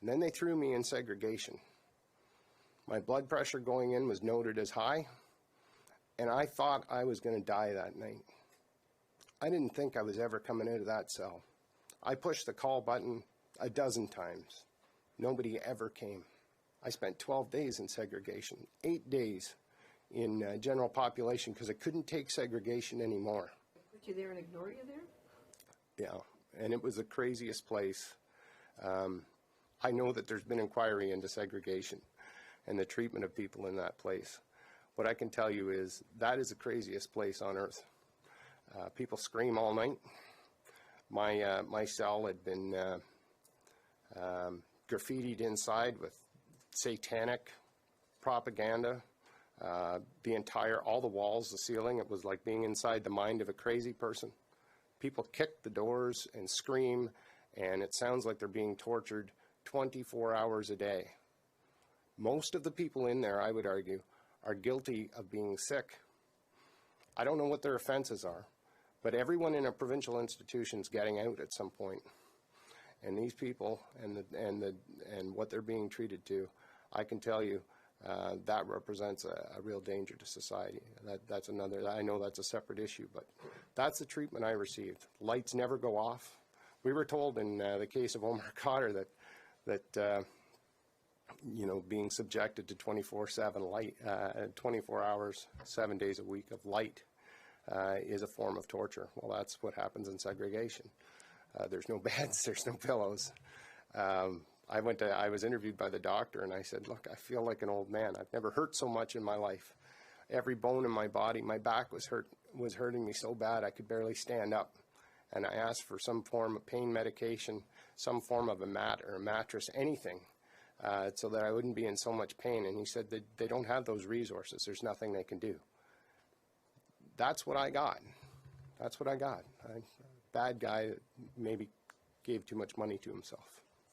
And then they threw me in segregation. My blood pressure going in was noted as high, and I thought I was going to die that night. I didn't think I was ever coming out of that cell. I pushed the call button a dozen times. Nobody ever came. I spent 12 days in segregation, 8 days in general population because I couldn't take segregation anymore. Put you there and ignore you there? Yeah, and it was the craziest place. I know that there's been inquiry into segregation and the treatment of people in that place. What I can tell you is that is the craziest place on earth. People scream all night. My cell had been graffitied inside with satanic propaganda. All the walls, the ceiling, it was like being inside the mind of a crazy person. People kick the doors and scream, and it sounds like they're being tortured 24 hours a day. Most of the people in there, I would argue, are guilty of being sick. I don't know what their offenses are, but everyone in a provincial institution is getting out at some point. And these people and what they're being treated to, I can tell you, that represents a real danger to society. That's another, I know that's a separate issue, but that's the treatment I received. Lights never go off. We were told in the case of Omar Khadr that you know, being subjected to 24/7 light, 24 hours, 7 days a week of light is a form of torture. Well, that's what happens in segregation. There's no beds, there's no pillows. I was interviewed by the doctor, and I said, look, I feel like an old man. I've never hurt so much in my life. Every bone in my body, my back was hurting me so bad I could barely stand up. And I asked for some form of pain medication, some form of a mat or a mattress, anything, so that I wouldn't be in so much pain. And he said that they don't have those resources. There's nothing they can do. That's what I got. That's what I got. A bad guy that maybe gave too much money to himself.